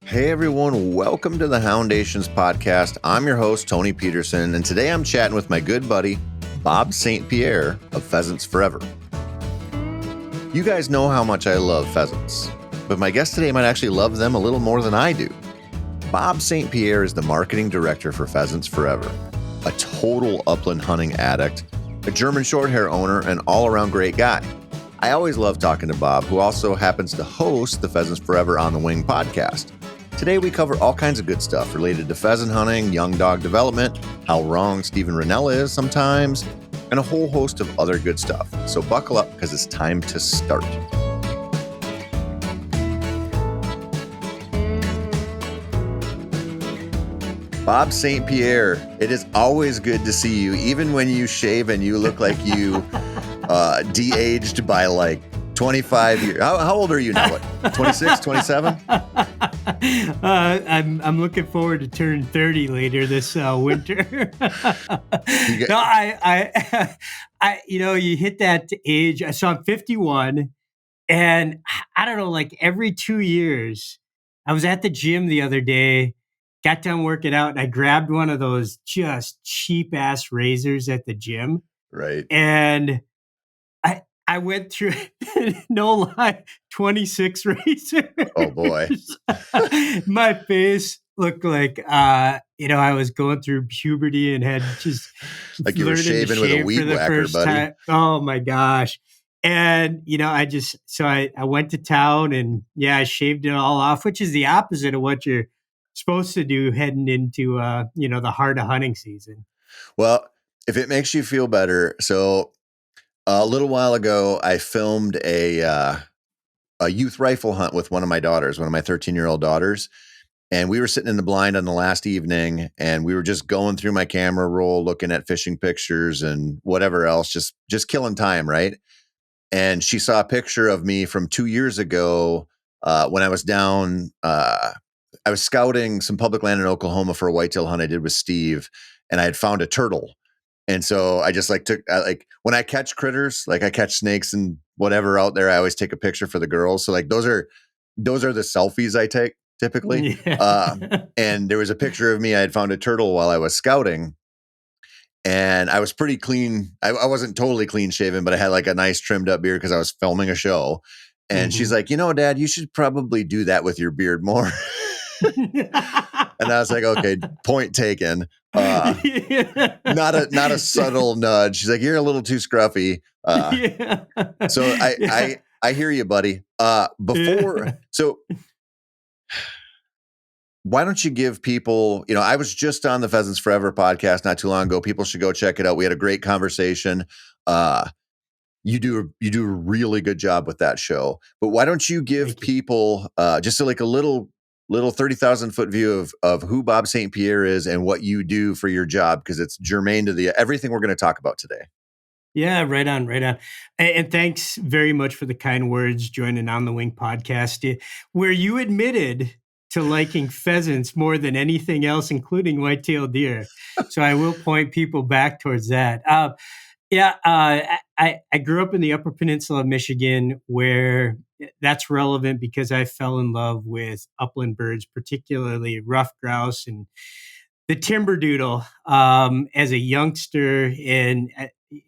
Hey everyone, welcome to the Houndations podcast. I'm your host, Tony Peterson, and today I'm chatting with my good buddy, Bob St. Pierre of Pheasants Forever. You guys know how much I love pheasants, but my guest today might actually love them a little more than I do. Bob St. Pierre is the marketing director for Pheasants Forever, a total upland hunting addict, a German Shorthair owner, and all-around great guy. I always love talking to Bob, who also happens to host the Pheasants Forever on the Wing podcast. Today, we cover all kinds of good stuff related to pheasant hunting, young dog development, how wrong Stephen Rinella is sometimes, and a whole host of other good stuff. So buckle up because it's time to start. Bob St. Pierre, it is always good to see you, even when you shave and you look like you de-aged by like 25 years. How old are you now? What, 26, 27? I'm looking forward to turn 30 later this winter. No, you hit that age. So I'm 51, and I don't know, like every 2 years, I was at the gym the other day, got done working out, and I grabbed one of those just cheap ass razors at the gym. Right. And I went through, no lie, 26 razors. Oh boy. My face looked like, I was going through puberty and had just like you were shaving with a weed whacker, buddy. Time. Oh my gosh. And, I went to town and I shaved it all off, which is the opposite of what you're supposed to do heading into, the heart of hunting season. Well, if it makes you feel better. So a little while ago, I filmed a youth rifle hunt with one of my daughters, one of my 13-year-old daughters. And we were sitting in the blind on the last evening, and we were just going through my camera roll, looking at fishing pictures and whatever else, just killing time, right? And she saw a picture of me from 2 years ago when I was down. I was scouting some public land in Oklahoma for a whitetail hunt I did with Steve, and I had found a turtle. And so I just took when I catch critters, like I catch snakes and whatever out there, I always take a picture for the girls. So those are the selfies I take typically. Yeah. And there was a picture of me. I had found a turtle while I was scouting, and I was pretty clean. I wasn't totally clean shaven, but I had like a nice trimmed up beard because I was filming a show. And she's like, Dad, you should probably do that with your beard more. And I was like, okay, point taken. Not a subtle nudge. She's like, you're a little too scruffy. So I hear you, buddy. So why don't you give people, I was just on the Pheasants Forever podcast not too long ago. People should go check it out. We had a great conversation. You do a really good job with that show, but why don't you give people just a little 30,000 foot view of who Bob St. Pierre is and what you do for your job, because it's germane to everything we're going to talk about today. Yeah, right on. And thanks very much for the kind words joining On the Wing podcast, where you admitted to liking pheasants more than anything else, including white-tailed deer. So I will point people back towards that. I grew up in the Upper Peninsula of Michigan, where that's relevant because I fell in love with upland birds, particularly ruffed grouse and the timberdoodle as a youngster. And,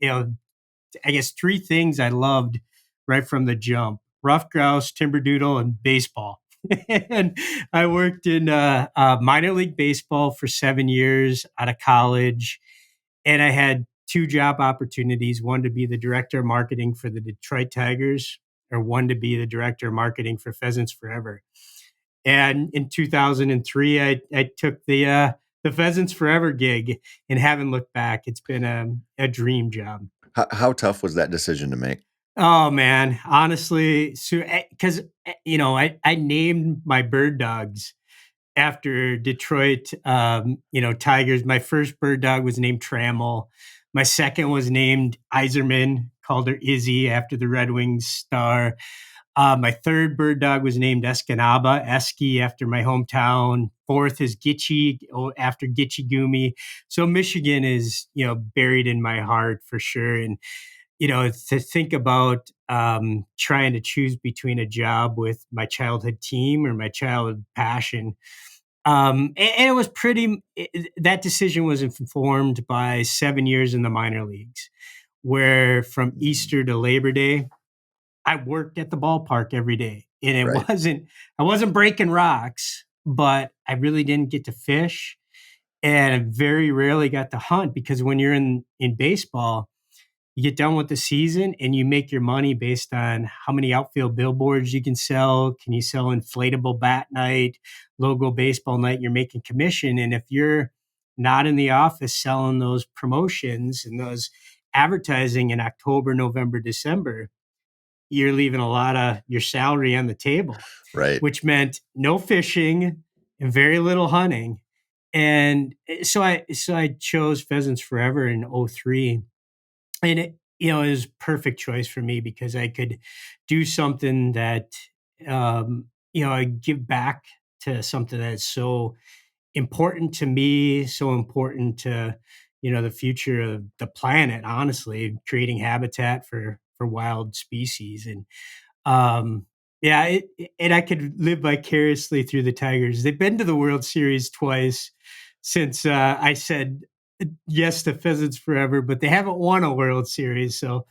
I guess three things I loved right from the jump: ruffed grouse, timberdoodle, and baseball. And I worked in minor league baseball for 7 years out of college. And I had two job opportunities, one to be the director of marketing for the Detroit Tigers, or one to be the director of marketing for Pheasants Forever. And in 2003, I took the Pheasants Forever gig and haven't looked back. It's been a dream job. How tough was that decision to make? Oh man, honestly, because I named my bird dogs after Detroit, Tigers. My first bird dog was named Trammell. My second was named Iserman, called her Izzy after the Red Wings star. My third bird dog was named Escanaba, Esky, after my hometown. Fourth is Gitchy, after Gitchy Gumi. So Michigan is, buried in my heart for sure. And, to think about trying to choose between a job with my childhood team or my childhood passion. And it was that decision was informed by 7 years in the minor leagues, where from Easter to Labor Day, I worked at the ballpark every day. And Right. I wasn't breaking rocks, but I really didn't get to fish. And I very rarely got to hunt, because when you're in baseball, you get done with the season and you make your money based on how many outfield billboards you can sell. Can you sell inflatable bat night, logo baseball night? You're making commission. And if you're not in the office selling those promotions and those advertising in October, November, December, you're leaving a lot of your salary on the table, Right. which meant no fishing and very little hunting. And so I chose Pheasants Forever in '03, and it was perfect choice for me because I could do something that I give back to something that's so important to me, so important to the future of the planet. Honestly, creating habitat for wild species, and yeah, and I could live vicariously through the Tigers. They've been to the World Series twice since I said yes to Pheasants Forever, but they haven't won a World Series. So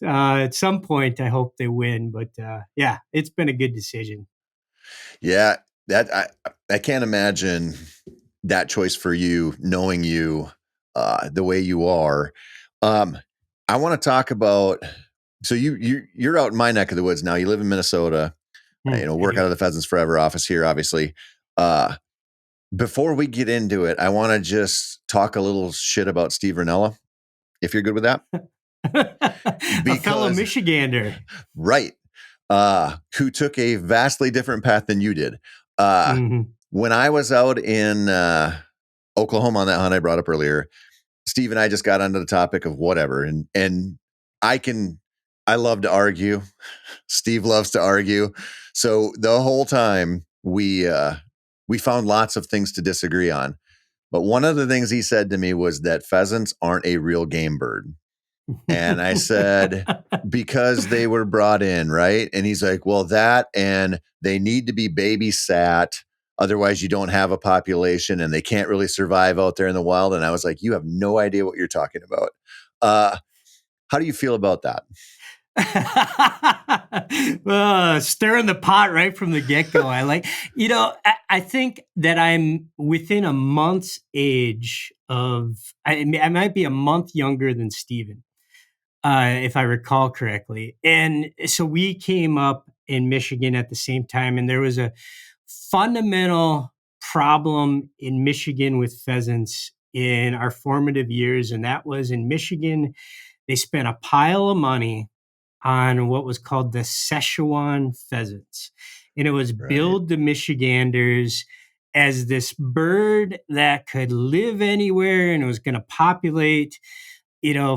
at some point, I hope they win. But yeah, it's been a good decision. Yeah. That I can't imagine that choice for you, knowing you the way you are. Um, I want to talk about. So you're out in my neck of the woods now. You live in Minnesota. I Work out do. of the Pheasants Forever office here, obviously. Uh, Before we get into it, I want to just talk a little shit about Steve Rinella, if you're good with that. A fellow Because, Michigander. right, who took a vastly different path than you did. Hmm. When I was out in Oklahoma on that hunt I brought up earlier, Steve and I just got onto the topic of whatever, and I can, I love to argue. Steve loves to argue, so the whole time we found lots of things to disagree on. But one of the things he said to me was that pheasants aren't a real game bird. And I said, because they were brought in, right? And he's like, well, that and they need to be babysat. Otherwise, you don't have a population and they can't really survive out there in the wild. And I was like, you have no idea what you're talking about. How do you feel about that? Stirring the pot right from the get go. I think that I'm within a month's age of, I might be a month younger than Steven, if I recall correctly. And so we came up in Michigan at the same time, and there was a fundamental problem in Michigan with pheasants in our formative years. And that was, in Michigan, they spent a pile of money on what was called the Szechuan pheasants. And it was Right. billed to Michiganders as this bird that could live anywhere and it was going to populate,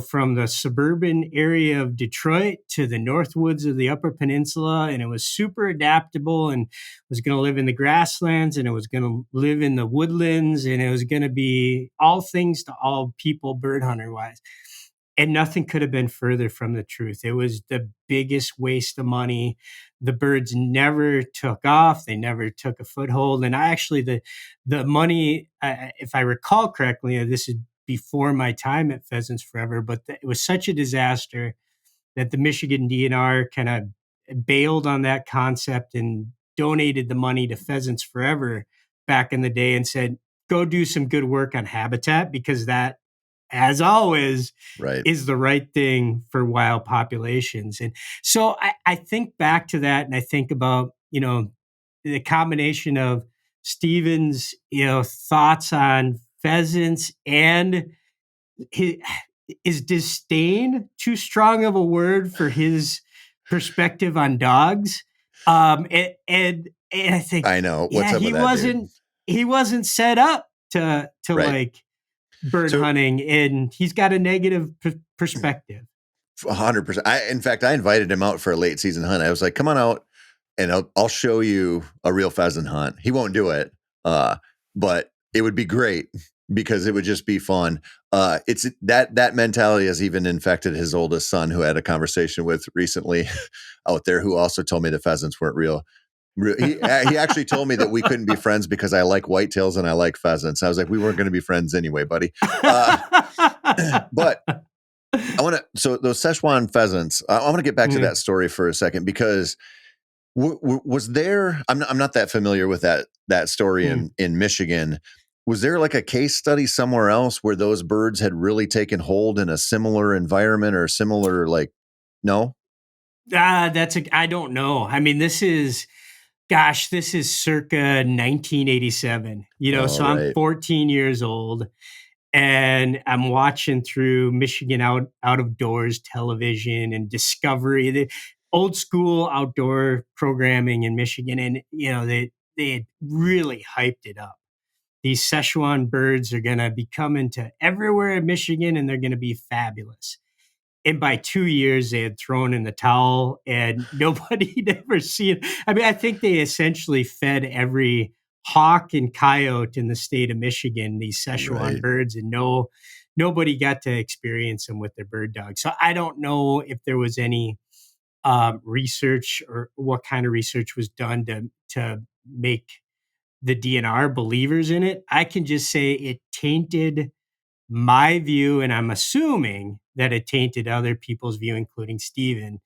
from the suburban area of Detroit to the Northwoods of the Upper Peninsula. And it was super adaptable and was going to live in the grasslands and it was going to live in the woodlands and it was going to be all things to all people, bird hunter wise. And nothing could have been further from the truth. It was the biggest waste of money. The birds never took off. They never took a foothold. And the money, if I recall correctly, this is before my time at Pheasants Forever, but it was such a disaster that the Michigan DNR kind of bailed on that concept and donated the money to Pheasants Forever back in the day and said, go do some good work on habitat, because that, as always, Right. is the right thing for wild populations. And so I think back to that and I think about, the combination of Stevens, thoughts on pheasants and his, is disdain too strong of a word for his perspective on dogs? And I think, I know. What's yeah, up with that, dude? he wasn't set up to Right. like bird So hunting, and he's got a negative perspective. 100%. In fact, I invited him out for a late season hunt. I was like, come on out and I'll show you a real pheasant hunt. He won't do it. But it would be great. because it would just be fun. It's that mentality has even infected his oldest son, who I had a conversation with recently out there, who also told me the pheasants weren't real. He actually told me that we couldn't be friends because I like whitetails and I like pheasants. I was like, we weren't going to be friends anyway, buddy. But I want to. So those Szechuan pheasants. I want to get back to that story for a second, because was there? I'm not that familiar with that story in Michigan. Was there like a case study somewhere else where those birds had really taken hold in a similar environment or similar, like, no? I don't know. I mean, this is circa 1987, Oh, so I'm right. 14 years old and I'm watching through Michigan out of doors television and Discovery, the old school outdoor programming in Michigan. And, they had really hyped it up. These Szechuan birds are going to be coming to everywhere in Michigan and they're going to be fabulous. And by 2 years, they had thrown in the towel and nobody'd ever seen it. I mean, I think they essentially fed every hawk and coyote in the state of Michigan these Szechuan Right. birds, and nobody got to experience them with their bird dog. So I don't know if there was any research or what kind of research was done to make the DNR believers in it. I can just say it tainted my view, and I'm assuming that it tainted other people's view, including Steven,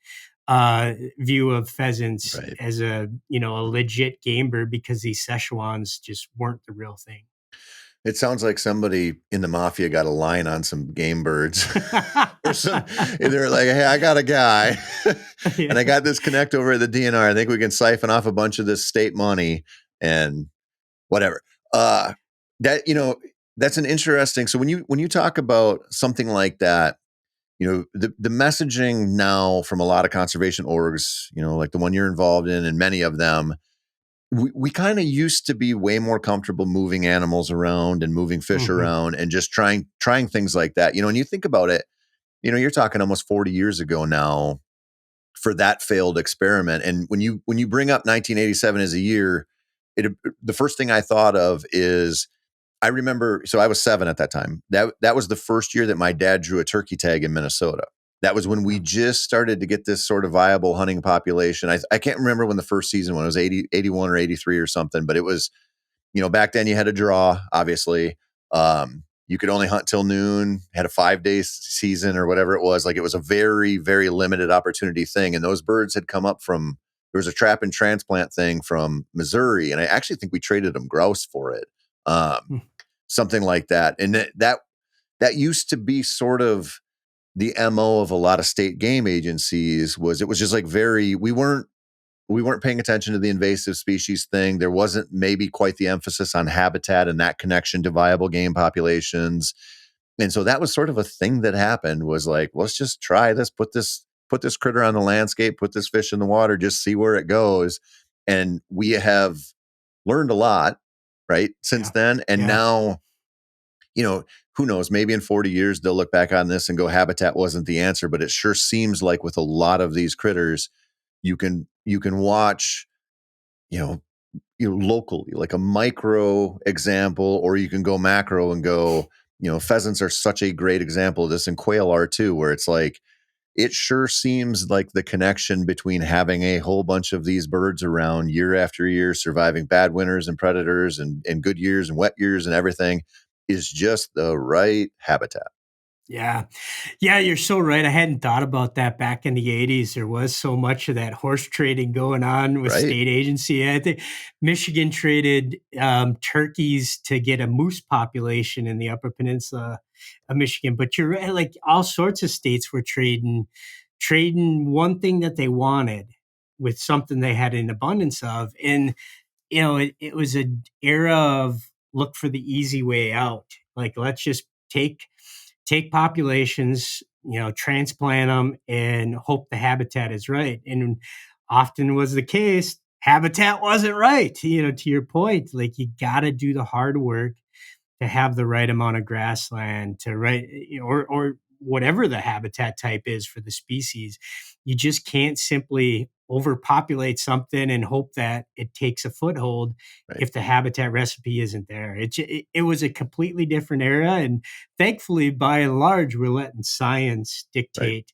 view of pheasants Right. as a legit game bird, because these Szechuans just weren't the real thing. It sounds like somebody in the mafia got a line on some game birds. Or they're like, hey, I got a guy and I got this connect over at the DNR. I think we can siphon off a bunch of this state money and whatever. Uh, that, that's an interesting. So when you talk about something like that, the messaging now from a lot of conservation orgs, like the one you're involved in and many of them, we kind of used to be way more comfortable moving animals around and moving fish Mhm. around and just trying things like that. And you think about it, you're talking almost 40 years ago now for that failed experiment. And when you bring up 1987 as a year, the first thing I thought of is, I remember, so I was 7 at that time. That was the first year that my dad drew a turkey tag in Minnesota. That was when we just started to get this sort of viable hunting population. I can't remember when the first season, when it was 80, 81 or 83 or something, but it was, back then you had a draw, obviously. You could only hunt till noon, had a 5-day season or whatever it was. Like, it was a very, very limited opportunity thing. And those birds had come up from, there was a trap and transplant thing from Missouri. And I actually think we traded them grouse for it. Hmm. Something like that. And that used to be sort of the MO of a lot of state game agencies. It was just like, we weren't paying attention to the invasive species thing. There wasn't maybe quite the emphasis on habitat and that connection to viable game populations. And so that was sort of a thing that happened, was like, let's just try this, put this critter on the landscape, put this fish in the water, just see where it goes. And we have learned a lot, right, since Yeah. then. And Yeah. now, who knows, maybe in 40 years, they'll look back on this and go, habitat wasn't the answer. But it sure seems like with a lot of these critters, you can watch, you know, locally, like a micro example, or you can go macro and go, pheasants are such a great example of this, and quail are too, where it's like, it sure seems like the connection between having a whole bunch of these birds around year after year, surviving bad winters and predators and good years and wet years and everything, is just the right habitat. Yeah. Yeah, you're so right. I hadn't thought about that. Back in the 80s. There was so much of that horse trading going on with Right. state agency. I think Michigan traded turkeys to get a moose population in the Upper Peninsula of Michigan. But you're right, like all sorts of states were trading one thing that they wanted with something they had an abundance of. And it was an era of look for the easy way out. Like, let's just take populations, transplant them and hope the habitat is right. And often was the case, habitat wasn't right. To your point, like, you got to do the hard work to have the right amount of grassland to right, or whatever the habitat type is for the species. You just can't simply overpopulate something and hope that it takes a foothold Right. if the habitat recipe isn't there. It was a completely different era, and thankfully, by and large, we're letting science Right. dictate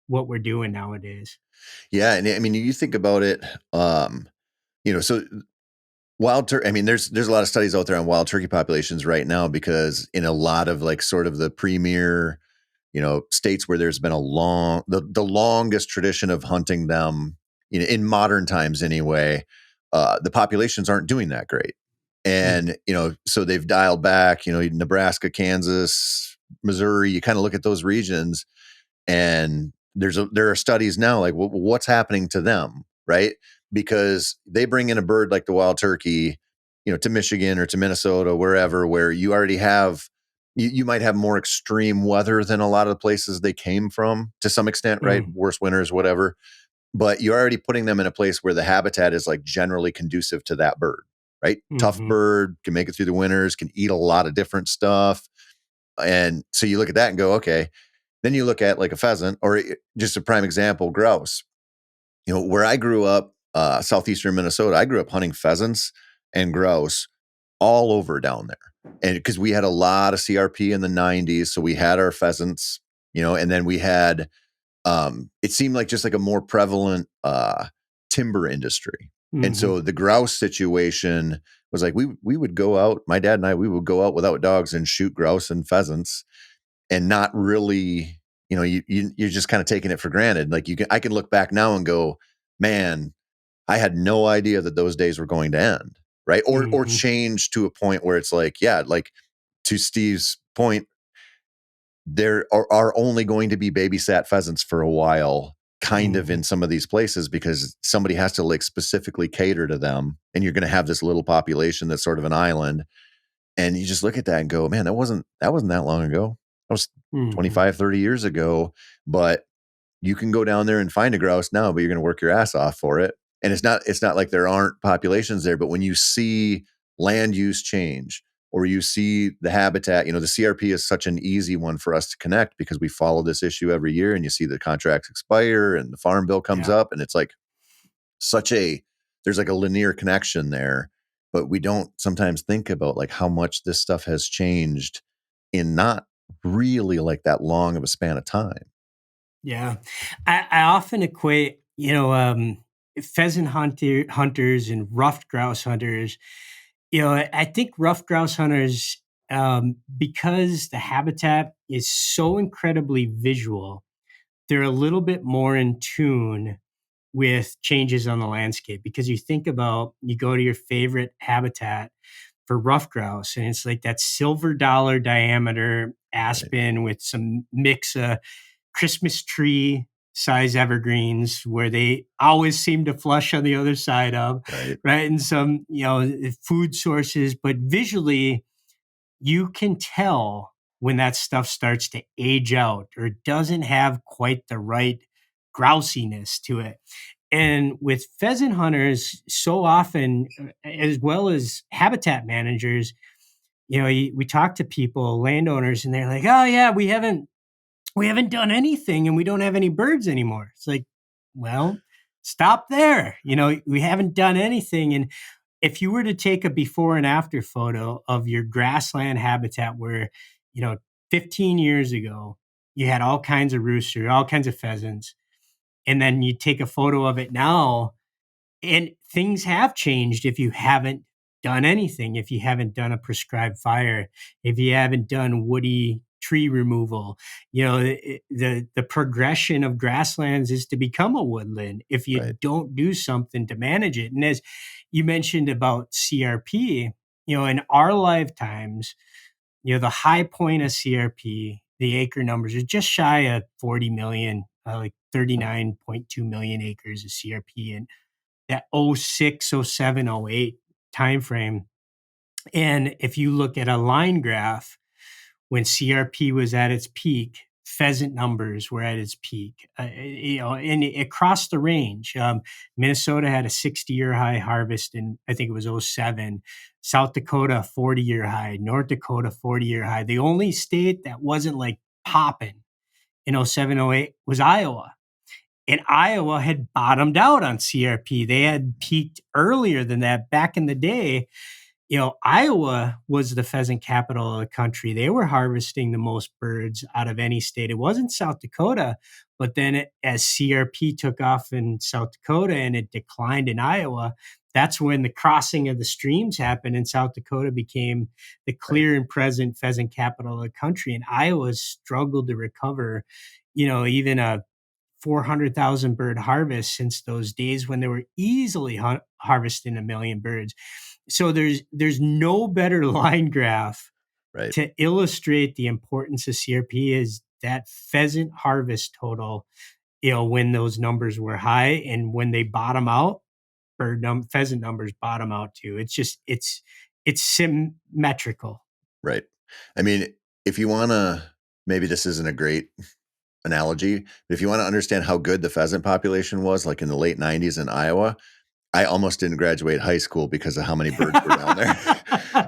what we're doing nowadays. Yeah. And I mean, you think about it, so I mean, there's a lot of studies out there on wild turkey populations right now, because in a lot of like sort of the premier, states where there's been the longest tradition of hunting them, in modern times anyway, the populations aren't doing that great. Mm, And, so they've dialed back, Nebraska, Kansas, Missouri, you kind of look at those regions, and there are studies now like what's happening to them, right? Because they bring in a bird like the wild turkey, to Michigan or to Minnesota, wherever, where you might have more extreme weather than a lot of the places they came from, to some extent, right? mm, Worse winters, whatever. But you're already putting them in a place where the habitat is like generally conducive to that bird, right? Tough mhm, bird, can make it through the winters, can eat a lot of different stuff. And so you look at that and go, okay. Then you look at like a pheasant, or just a prime example, grouse. Where I grew up, southeastern Minnesota, I grew up hunting pheasants and grouse all over down there. And because we had a lot of CRP in the 90s, so we had our pheasants, and then we had, it seemed like just like a more prevalent timber industry. And mhm, so the grouse situation was like we would go out, my dad and I, we would go out without dogs and shoot grouse and pheasants, and not really, you're just kind of taking it for granted. Like I can look back now and go, man, I had no idea that those days were going to end, right? Or mhm, change to a point where it's like, yeah, like to Steve's point, there are only going to be babysat pheasants for a while, kind of, in mhm, some of these places, because somebody has to like specifically cater to them, and you're going to have this little population that's sort of an island. And you just look at that and go, man, that wasn't that long ago. That was mhm, 25, 30 years ago. But you can go down there and find a grouse now, but you're going to work your ass off for it. And it's not like there aren't populations there, but when you see land use change, or you see the habitat, the CRP is such an easy one for us to connect, because we follow this issue every year, and you see the contracts expire and the farm bill comes yeah. up, and it's like such a there's like a linear connection there. But we don't sometimes think about like how much this stuff has changed in not really like that long of a span of time. Yeah. I often equate, hunters and ruffed grouse hunters. I think ruffed grouse hunters, because the habitat is so incredibly visual, they're a little bit more in tune with changes on the landscape, because you go to your favorite habitat for rough grouse, and it's like that silver dollar diameter Right. aspen with some mix of Christmas tree size evergreens where they always seem to flush on the other side of, Right. right? And some, food sources, but visually, you can tell when that stuff starts to age out or doesn't have quite the right grousiness to it. And with pheasant hunters, so often, as well as habitat managers, we talk to people, landowners, and they're like, "Oh yeah, we haven't done anything, and we don't have any birds anymore." It's like, well, stop there. We haven't done anything, and if you were to take a before and after photo of your grassland habitat where, you know, 15 years ago, you had all kinds of roosters, all kinds of pheasants, and then you take a photo of it now, and things have changed if you haven't done anything, if you haven't done a prescribed fire, if you haven't done woody tree removal. The progression of grasslands is to become a woodland if you Right. don't do something to manage it. And as you mentioned about CRP, in our lifetimes, the high point of CRP, the acre numbers are just shy of 40 million, like 39.2 million acres of CRP. And that '06, '07, '08 timeframe. And if you look at a line graph, when CRP was at its peak, pheasant numbers were at its peak. And it crossed the range. Minnesota had a 60-year high harvest in, I think it was '07. South Dakota, 40-year high. North Dakota, 40-year high. The only state that wasn't like popping in 07, 08 was Iowa. And Iowa had bottomed out on CRP. They had peaked earlier than that back in the day. Iowa was the pheasant capital of the country. They were harvesting the most birds out of any state. It wasn't South Dakota, but then as CRP took off in South Dakota and it declined in Iowa, that's when the crossing of the streams happened and South Dakota became the Right. clear and present pheasant capital of the country. And Iowa struggled to recover, even a 400,000 bird harvest since those days when they were easily harvesting 1 million birds. So there's no better line graph Right. to illustrate the importance of CRP is that pheasant harvest total, when those numbers were high and when they bottom out, pheasant numbers bottom out too. It's symmetrical. Right. I mean, if you want to, maybe this isn't a great analogy, but if you want to understand how good the pheasant population was, like in the late 90s in Iowa, I almost didn't graduate high school because of how many birds were down there.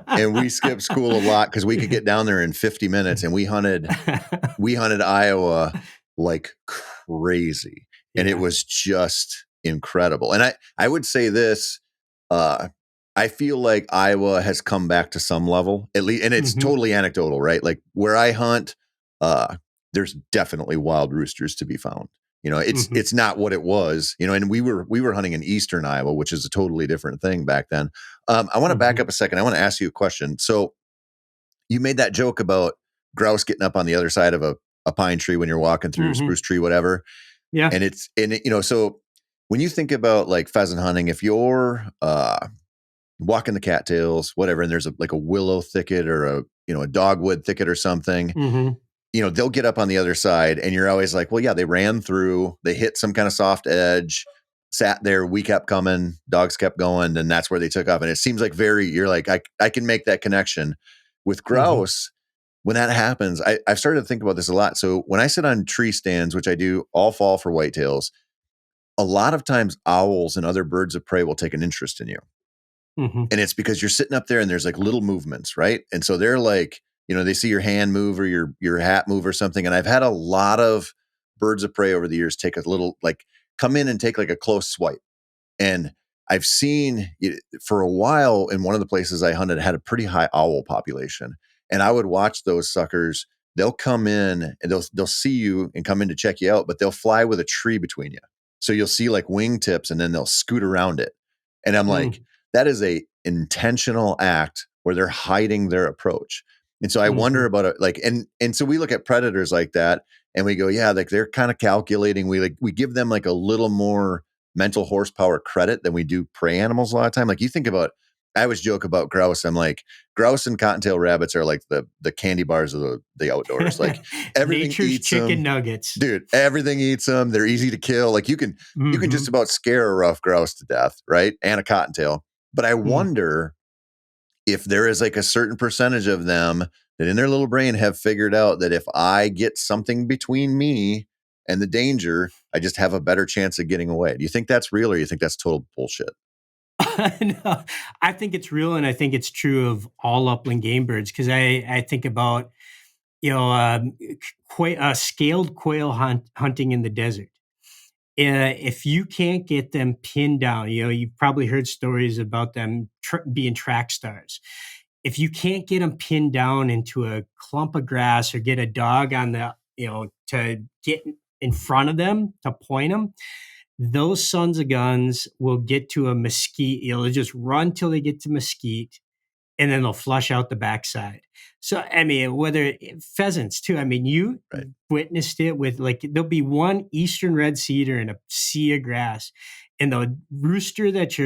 And we skipped school a lot because we could get down there in 50 minutes and we hunted Iowa like crazy. And it Yeah. was just incredible. And I would say this, I feel like Iowa has come back to some level, at least, and it's Mm-hmm. totally anecdotal, right? Like where I hunt, there's definitely wild roosters to be found. It's Mm-hmm. it's not what it was, and we were hunting in eastern Iowa, which is a totally different thing back then. I want to back Mm-hmm. up a second. I want to ask you a question. So you made that joke about grouse getting up on the other side of a pine tree when you're walking through a Mm-hmm. spruce tree, whatever. Yeah. So when you think about like pheasant hunting, if you're walking the cattails, whatever, and there's like a willow thicket or a dogwood thicket or something, Mm-hmm. they'll get up on the other side and you're always like, well, yeah, they ran through, they hit some kind of soft edge, sat there, we kept coming, dogs kept going, and that's where they took off. And it seems like you're like, I can make that connection. With Mm-hmm. grouse, when that happens, I've started to think about this a lot. So when I sit on tree stands, which I do all fall for whitetails, a lot of times owls and other birds of prey will take an interest in you. Mm-hmm. And it's because you're sitting up there and there's like little movements, right? And so they're like, they see your hand move or your hat move or something. And I've had a lot of birds of prey over the years take a little, like, come in and take like a close swipe. And I've seen it for a while in one of the places I hunted had a pretty high owl population. And I would watch those suckers. They'll come in and they'll see you and come in to check you out, but they'll fly with a tree between you. So you'll see like wingtips and then they'll scoot around it. And I'm like, that is a intentional act where they're hiding their approach. And so I Mm-hmm. wonder about it, like, and so we look at predators like that and we go, yeah, like they're kind of calculating. We give them like a little more mental horsepower credit than we do prey animals a lot of time. Like you think about, I always joke about grouse. I'm like, grouse and cottontail rabbits are like the candy bars of the outdoors. Like everything Nature's eats chicken them, nuggets. dude. Everything eats them. They're easy to kill. Like you can Mm-hmm. just about scare a rough grouse to death, right? And a cottontail. But I Mm-hmm. wonder if there is like a certain percentage of them that in their little brain have figured out that if I get something between me and the danger, I just have a better chance of getting away. Do you think that's real or you think that's total bullshit? No, I think it's real, and I think it's true of all upland game birds because I think about scaled quail hunting in the desert. If you can't get them pinned down, you've probably heard stories about them being track stars. If you can't get them pinned down into a clump of grass or get a dog on to get in front of them to point them, those sons of guns will get to a mesquite. They'll just run till they get to mesquite and then they'll flush out the backside. So, I mean, whether pheasants too, I mean, you Right. witnessed it with like, there'll be one eastern red cedar in a sea of grass. And the rooster that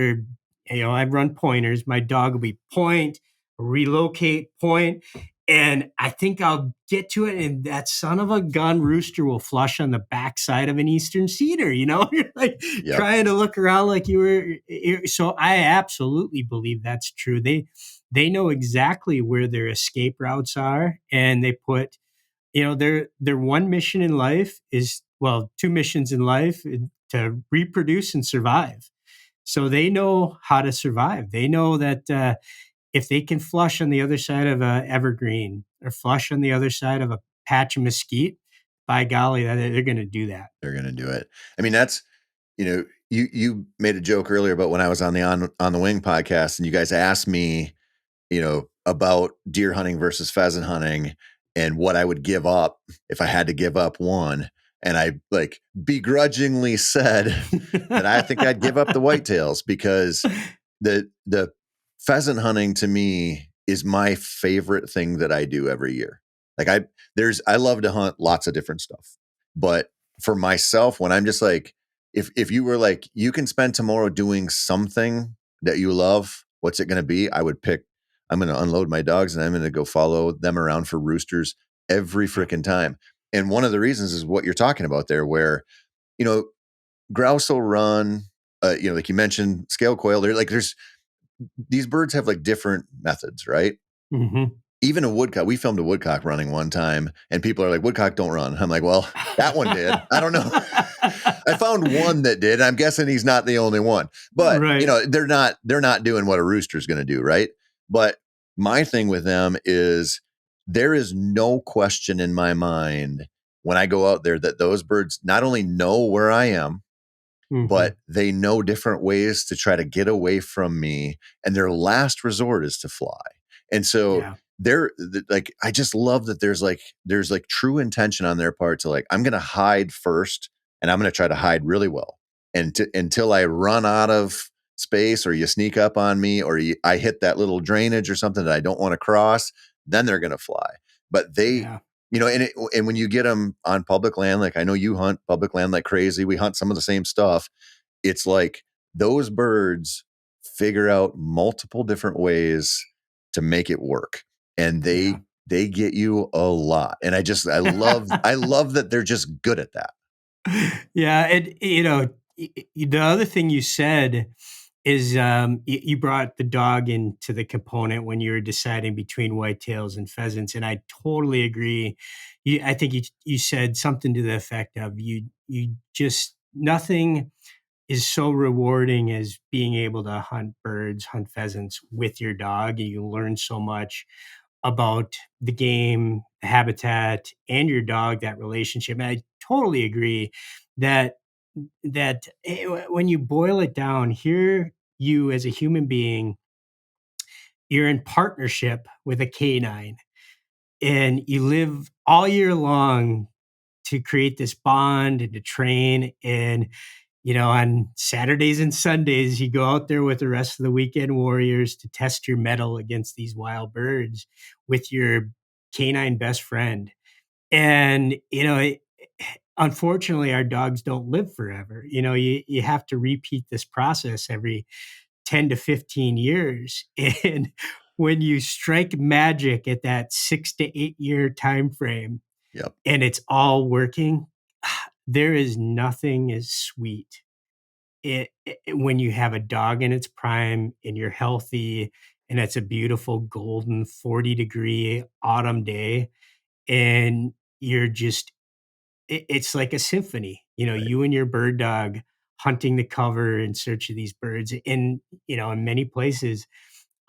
I run pointers, my dog will be point, relocate, point. And I think I'll get to it, and that son of a gun rooster will flush on the backside of an eastern cedar. You're like Yep. trying to look around like you were. So I absolutely believe that's true. They know exactly where their escape routes are, and they put their one mission in life is, well, two missions in life, to reproduce and survive. So they know how to survive. They know that if they can flush on the other side of a evergreen or flush on the other side of a patch of mesquite, by golly, they're going to do that. They're going to do it. I mean, that's, you made a joke earlier about when I was on the on the Wing podcast, and you guys asked me, about deer hunting versus pheasant hunting and what I would give up if I had to give up one. And I like begrudgingly said that I think I'd give up the whitetails, because the pheasant hunting to me is my favorite thing that I do every year. Like I love to hunt lots of different stuff, but for myself, when I'm just like, if you were like, you can spend tomorrow doing something that you love, what's it going to be? I would pick, I'm going to unload my dogs and I'm going to go follow them around for roosters every freaking time. And one of the reasons is what you're talking about there, where, you know, grouse will run, like you mentioned, scale quail. There's these birds have like different methods, right? Mm-hmm. Even a woodcock. We filmed a woodcock running one time, and people are like, "Woodcock don't run." I'm like, "Well, that one did. I don't know." I found one that did. I'm guessing he's not the only one, but Right. they're not doing what a rooster's going to do, right? But my thing with them is there is no question in my mind when I go out there that those birds not only know where I am, Mm-hmm. but they know different ways to try to get away from me, and their last resort is to fly. And so Yeah. they're like, I just love that there's true intention on their part to like, I'm going to hide first, and I'm going to try to hide really well, and until I run out of space, or you sneak up on me, or I hit that little drainage or something that I don't want to cross, then they're going to fly. But they, Yeah. and when you get them on public land, like I know you hunt public land like crazy, we hunt some of the same stuff. It's like those birds figure out multiple different ways to make it work, and Yeah. they get you a lot. And I love that they're just good at that. Yeah, and the other thing you said is you brought the dog into the component when you were deciding between whitetails and pheasants, and I totally agree. I think you said something to the effect of you just nothing is so rewarding as being able to hunt birds, hunt pheasants with your dog, and you learn so much about the game, the habitat, and your dog, that relationship. And I totally agree that when you boil it down, here you as a human being, you're in partnership with a canine, and you live all year long to create this bond and to train. And on Saturdays and Sundays, you go out there with the rest of the weekend warriors to test your mettle against these wild birds with your canine best friend. And, unfortunately, our dogs don't live forever. You have to repeat this process every 10 to 15 years. And when you strike magic at that 6 to 8 year time frame Yep. and it's all working, there is nothing as sweet when you have a dog in its prime and you're healthy and it's a beautiful golden 40-degree autumn day, and you're just it's like a symphony, Right. you and your bird dog hunting the cover in search of these birds. And in many places,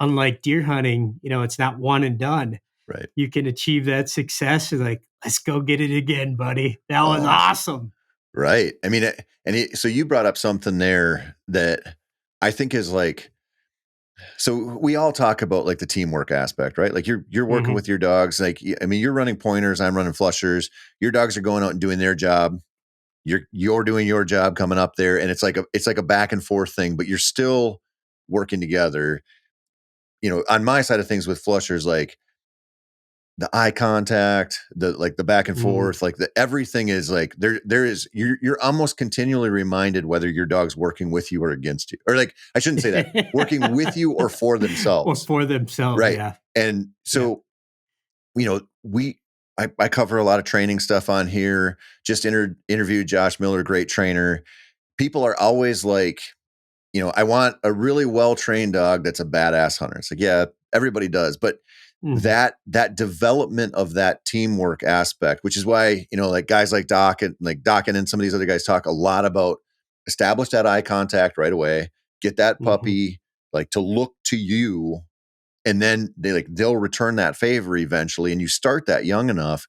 unlike deer hunting, it's not one and done. Right. You can achieve that success and like, let's go get it again, buddy, that was Oh, awesome. right. I mean, so you brought up something there that I think is like, so we all talk about like the teamwork aspect, right? Like you're working Hmm. with your dogs. Like, I mean, you're running pointers, I'm running flushers. Your dogs are going out and doing their job. You're doing your job coming up there, and it's like a back and forth thing, but you're still working together. On my side of things with flushers, like the eye contact, the back and Mm. forth, like the everything is like there is you're almost continually reminded whether your dog's working with you or against you. Or like I shouldn't say that, working with you or for Or themselves. for themselves, Right. yeah. And Yeah. so, I cover a lot of training stuff on here. Just interviewed Josh Miller, great trainer. People are always like, I want a really well-trained dog that's a badass hunter. It's like, yeah, everybody does. But Mhm. that development of that teamwork aspect, which is why, like guys like Doc and some of these other guys talk a lot about establish that eye contact right away, get that Mhm. puppy like to look to you, and then they'll return that favor eventually. And you start that young enough.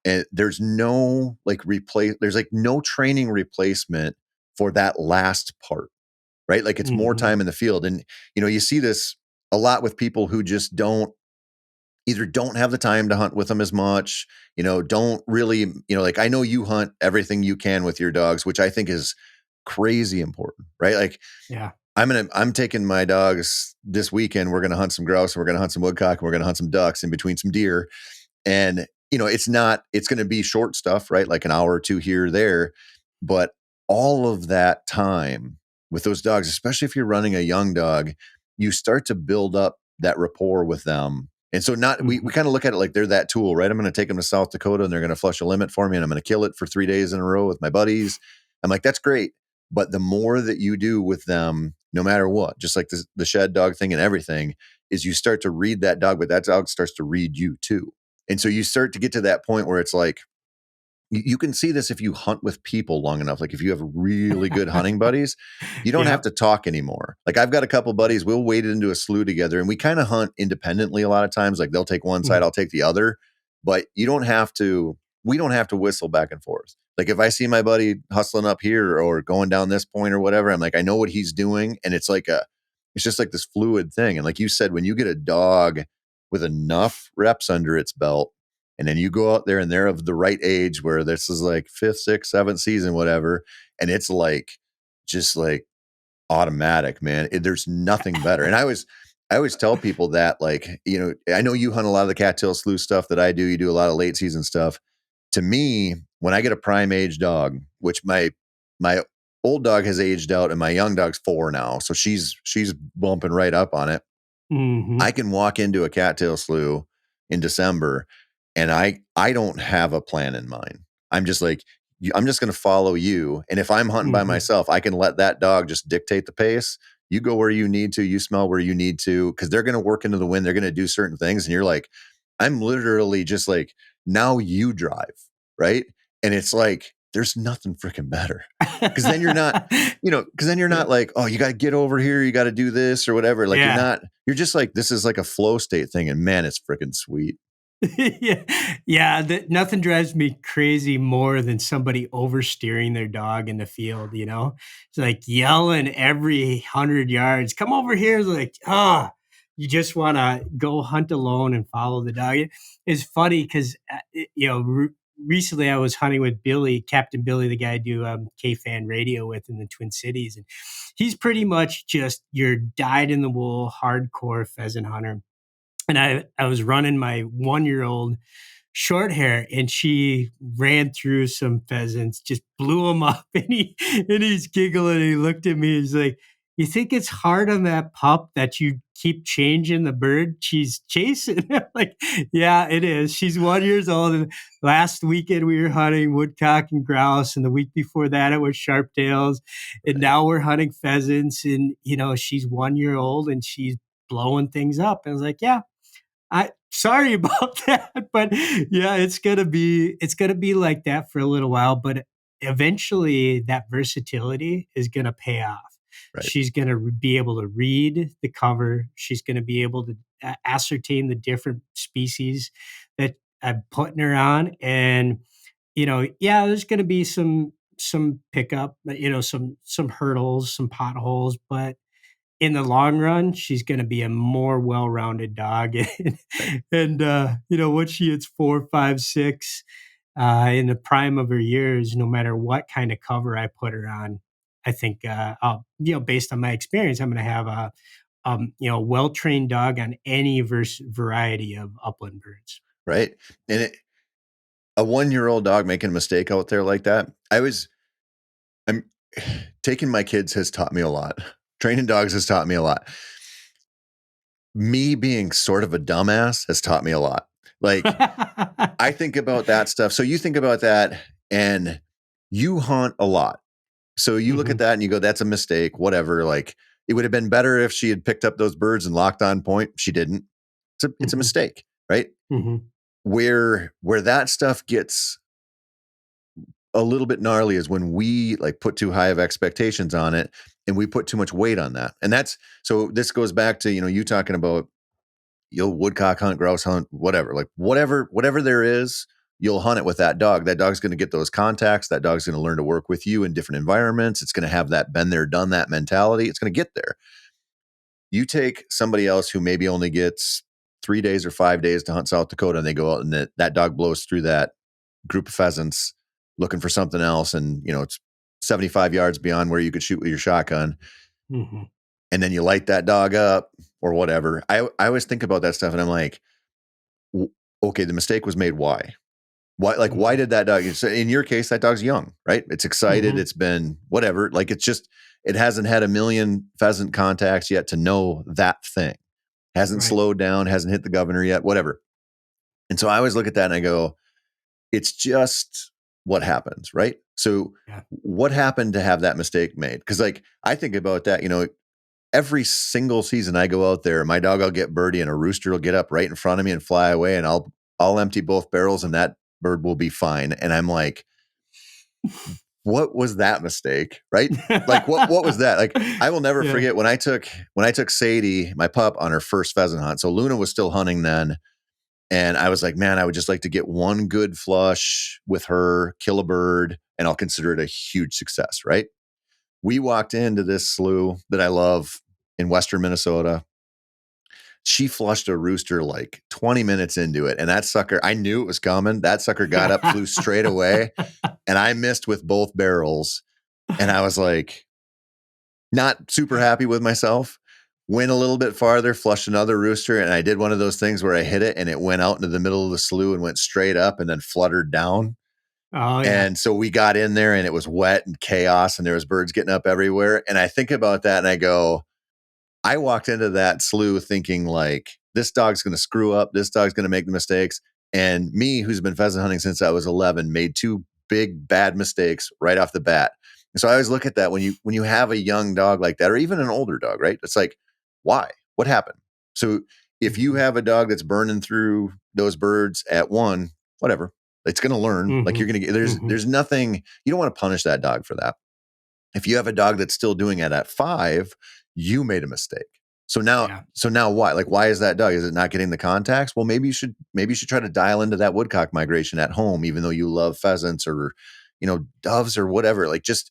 And there's no like there's like no training replacement for that last part, right? Like it's more Mhm. time in the field. And, you see this a lot with people who just either don't have the time to hunt with them as much, don't really, like I know you hunt everything you can with your dogs, which I think is crazy important, right? Like Yeah. I'm taking my dogs this weekend. We're going to hunt some grouse and we're going to hunt some woodcock and we're going to hunt some ducks in between some deer. And, it's going to be short stuff, right? Like an hour or two here or there. But all of that time with those dogs, especially if you're running a young dog, you start to build up that rapport with them. And so we Mhm. kind of look at it like they're that tool, right? I'm going to take them to South Dakota and they're going to flush a limit for me and I'm going to kill it for 3 days in a row with my buddies. I'm like, that's great. But the more that you do with them, no matter what, just like the shed dog thing and everything, is you start to read that dog, but that dog starts to read you too. And so you start to get to that point where it's like, you can see this if you hunt with people long enough. Like if you have really good hunting buddies, you don't have Yep. to talk anymore. Like I've got a couple buddies, we'll wade into a slough together and we kind of hunt independently a lot of times. Like they'll take one side, Mhm. I'll take the other, but we don't have to whistle back and forth. Like if I see my buddy hustling up here or going down this point or whatever, I'm like, I know what he's doing. And it's just like this fluid thing. And like you said, when you get a dog with enough reps under its belt, and then you go out there and they're of the right age where this is like fifth, sixth, seventh season, whatever. And it's like, just like automatic, man. There's nothing better. And I always tell people that, like, I know you hunt a lot of the cattail slough stuff that I do. You do a lot of late season stuff. To me, when I get a prime age dog, which my old dog has aged out and my young dog's 4 now. So she's bumping right up on it. I Mhm. can walk into a cattail slough in December and I don't have a plan in mind. I'm just like, I'm just going to follow you. And if I'm hunting by Mhm. myself, I can let that dog just dictate the pace. You go where you need to, you smell where you need to, because they're going to work into the wind. They're going to do certain things. And you're like, I'm literally just like, now you drive. Right. And it's like, there's nothing freaking better. Cause then you're not, because then you're Yeah. not like, oh, you got to get over here, you got to do this or whatever. Like Yeah. you're just like, this is like a flow state thing. And man, it's freaking sweet. Yeah, yeah. Nothing drives me crazy more than somebody oversteering their dog in the field. It's like yelling every 100 yards. Come over here! It's like, you just want to go hunt alone and follow the dog. It's funny because recently I was hunting with Billy, Captain Billy, the guy I do K-Fan radio with in the Twin Cities, and he's pretty much just your dyed in the wool hardcore pheasant hunter. And I was running my 1 year old short hair and she ran through some pheasants, just blew them up. And he's giggling. He looked at me. He's like, "You think it's hard on that pup that you keep changing the bird she's chasing?" I'm like, "Yeah, it is. She's 1 year old. And last weekend we were hunting woodcock and grouse. And the week before that it was sharptails. And Right. now we're hunting pheasants. And, she's 1 year old and she's blowing things up." And I was like, "Yeah, I sorry about that, but yeah, it's gonna be like that for a little while, but eventually that versatility is gonna pay off. Right. She's gonna be able to read the cover. She's gonna be able to ascertain the different species that I'm putting her on, and yeah, there's gonna be some pickup, some hurdles, some potholes, but in the long run, she's going to be a more well-rounded dog. Right. Once she hits 4, 5, 6, in the prime of her years, no matter what kind of cover I put her on, I think, based on my experience, I'm going to have well-trained dog on any variety of upland birds. Right. And a 1 year old dog making a mistake out there like that. I'm taking my kids has taught me a lot. Training dogs has taught me a lot. Me being sort of a dumbass has taught me a lot. Like I think about that stuff. So you think about that and you hunt a lot. So you look at Mhm, that and you go, that's a mistake, whatever. Like it would have been better if she had picked up those birds and locked on point. She didn't. It's a mhm, mistake, right? mhm. Where that stuff gets a little bit gnarly is when we like put too high of expectations on it and we put too much weight on that. And that's so this goes back to, you talking about woodcock hunt, grouse hunt, whatever, like whatever there is, you'll hunt it with that dog. That dog's going to get those contacts. That dog's going to learn to work with you in different environments. It's going to have that been there, done that mentality. It's going to get there. You take somebody else who maybe only gets 3 days or 5 days to hunt South Dakota, and they go out and that dog blows through that group of pheasants looking for something else. And, it's 75 yards beyond where you could shoot with your shotgun. Mm-hmm. And then you light that dog up or whatever. I always think about that stuff and I'm like, okay, the mistake was made. Why? Why did that dog? So in your case, that dog's young, right? It's excited. Mm-hmm. It's been whatever. Like it hasn't had a million pheasant contacts yet to know that thing. Hasn't Right. slowed down, hasn't hit the governor yet, whatever. And so I always look at that and I go, it's just what happens, right? So Yeah. what happened to have that mistake made? Because I think about that, every single season I go out there, my dog will get birdie and a rooster will get up right in front of me and fly away, and I'll empty both barrels and that bird will be fine. And I'm like, what was that mistake? Right? Like what was that? Like I will never Yeah. forget when I took Sadie, my pup, on her first pheasant hunt. So Luna was still hunting then. And I was like, man, I would just like to get one good flush with her, kill a bird, and I'll consider it a huge success, right? We walked into this slough that I love in Western Minnesota. She flushed a rooster like 20 minutes into it. And that sucker, I knew it was coming. That sucker got up, flew straight away, and I missed with both barrels. And I was like, not super happy with myself. Went a little bit farther, flushed another rooster, and I did one of those things where I hit it and it went out into the middle of the slough and went straight up and then fluttered down. Oh yeah. And so we got in there and it was wet and chaos and there was birds getting up everywhere. And I think about that and I go, I walked into that slough thinking like, this dog's going to screw up. This dog's going to make the mistakes. And me, who's been pheasant hunting since I was 11, made two big bad mistakes right off the bat. And so I always look at that when you have a young dog like that, or even an older dog, right? It's like, why? What happened? So if you have a dog that's burning through those birds at one, whatever, it's going to learn. Like Mm-hmm. you're going to get, Mm-hmm. there's nothing, you don't want to punish that dog for that. If you have a dog that's still doing it at 5, you made a mistake. Yeah. So now why? Like, why is that dog? Is it not getting the contacts? Well, maybe you should try to dial into that woodcock migration at home, even though you love pheasants or, doves or whatever. Like just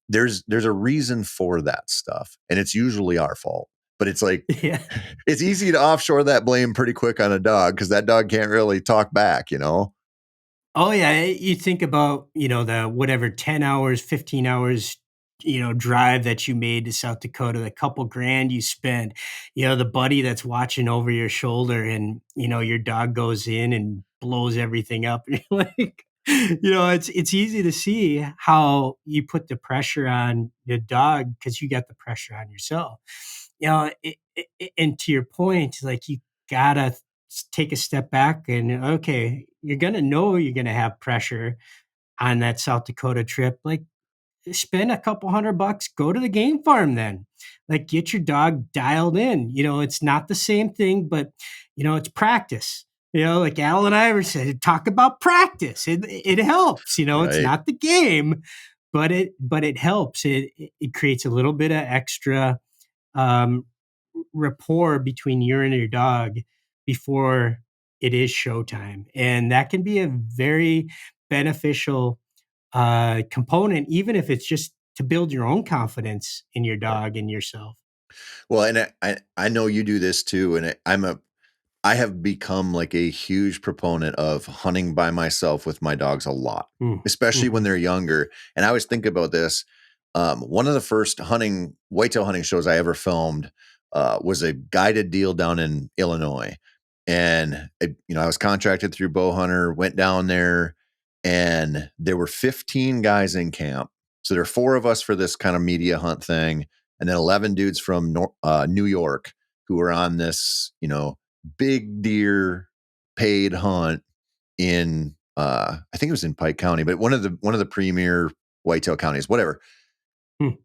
there's a reason for that stuff. And it's usually our fault. But it's like Yeah. it's easy to offshore that blame pretty quick on a dog because that dog can't really talk back. Oh yeah, you think about, the whatever 10 hours, 15 hours, drive that you made to South Dakota, the couple grand you spend, the buddy that's watching over your shoulder and, your dog goes in and blows everything up. And you're like, it's easy to see how you put the pressure on the dog because you got the pressure on yourself. And to your point, like you gotta take a step back and okay, you're gonna know you're gonna have pressure on that South Dakota trip. Like spend a couple $100, go to the game farm then. Like get your dog dialed in. It's not the same thing, but it's practice. Like Al and I were saying, talk about practice. It helps. It's Right. not the game, but it helps. It creates a little bit of extra um, rapport between you and your dog before it is showtime. And that can be a very beneficial component, even if it's just to build your own confidence in your Right. dog and yourself. Well, and I know you do this too, and I have become like a huge proponent of hunting by myself with my dogs a lot, Mm, especially when mhm. they're younger. And I always think about this. One of the first whitetail hunting shows I ever filmed was a guided deal down in Illinois. And I was contracted through Bowhunter, went down there, and there were 15 guys in camp. So there are 4 of us for this kind of media hunt thing, and then 11 dudes from New York who were on this, big deer paid hunt in I think it was in Pike County, but one of the premier whitetail counties, whatever. Hmm.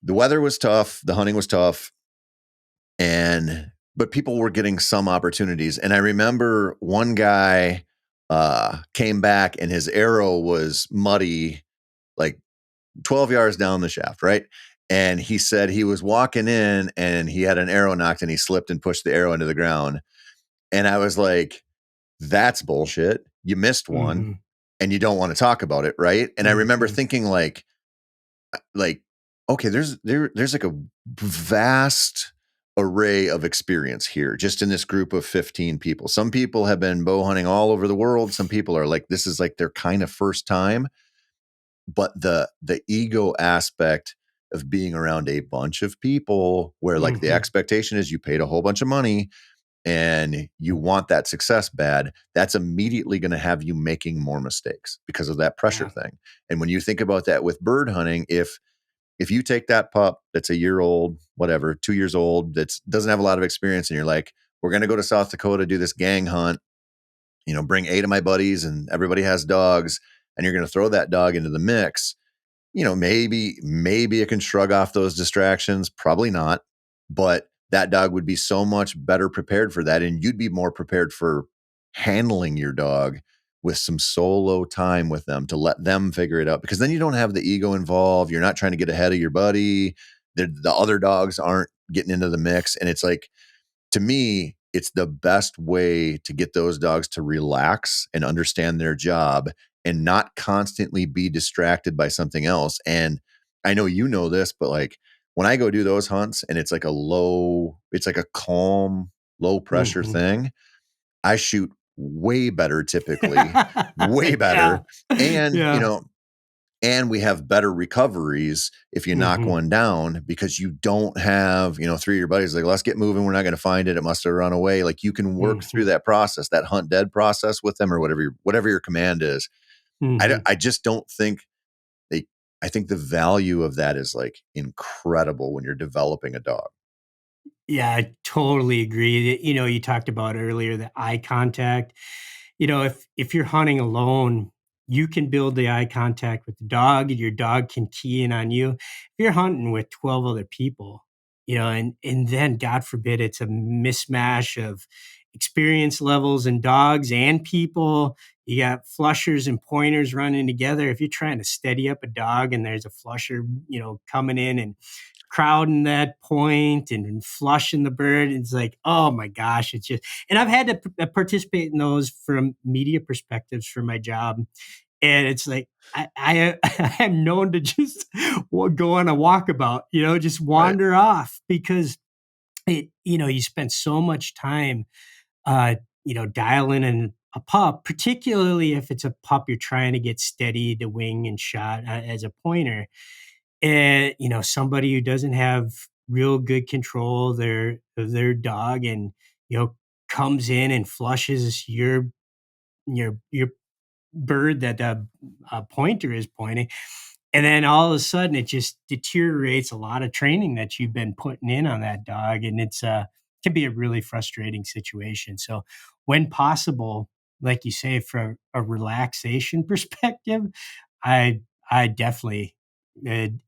The weather was tough, the hunting was tough, but people were getting some opportunities. And I remember one guy came back and his arrow was muddy, like 12 yards down the shaft, right? And he said he was walking in and he had an arrow knocked and he slipped and pushed the arrow into the ground. And I was like, that's bullshit. You missed one. Mhm. and you don't want to talk about it, right? And I remember Mhm. thinking like okay, there's like a vast array of experience here just in this group of 15 people. Some people have been bow hunting all over the world. Some people are like this is like their kind of first time, but the ego aspect of being around a bunch of people where like the Mhm. expectation is you paid a whole bunch of money and you want that success bad, that's immediately going to have you making more mistakes because of that pressure Yeah. thing. And when you think about that with bird hunting, if you take that pup that's a year old, whatever, 2 years old, that doesn't have a lot of experience, and you're like, we're going to go to South Dakota, do this gang hunt, bring 8 of my buddies and everybody has dogs, and you're going to throw that dog into the mix, maybe it can shrug off those distractions, probably not, but that dog would be so much better prepared for that. And you'd be more prepared for handling your dog with some solo time with them to let them figure it out. Because then you don't have the ego involved. You're not trying to get ahead of your buddy. The other dogs aren't getting into the mix. And it's like, to me, it's the best way to get those dogs to relax and understand their job and not constantly be distracted by something else. And I know you know this, but like when I go do those hunts and it's like a calm, low pressure Mhm. thing, I shoot way better typically, way Yeah. better. And, Yeah. and we have better recoveries if you knock Mhm. one down because you don't have, three of your buddies like, let's get moving. We're not going to find it. It must have run away. Like you can work through Mhm. that process, that hunt dead process with them or whatever your command is. Mhm. I just don't think they, I think the value of that is like incredible when you're developing a dog. Yeah, I totally agree. You talked about earlier the eye contact. If you're hunting alone, you can build the eye contact with the dog, and your dog can key in on you. If you're hunting with 12 other people, and then God forbid it's a mismatch of experience levels and dogs and people. You got flushers and pointers running together. If you're trying to steady up a dog and there's a flusher, coming in and crowding that point and flushing the bird. It's like, oh my gosh, it's just, and I've had to participate in those from media perspectives for my job. And it's like, I am known to just go on a walkabout, just Right. wander off because you spend so much time, uh, dialing in a pup, particularly if it's a pup you're trying to get steady to wing and shot as a pointer, and somebody who doesn't have real good control of their dog, and comes in and flushes your bird that the pointer is pointing, and then all of a sudden it just deteriorates a lot of training that you've been putting in on that dog, and it's can be a really frustrating situation. So when possible, like you say, from a relaxation perspective, I I definitely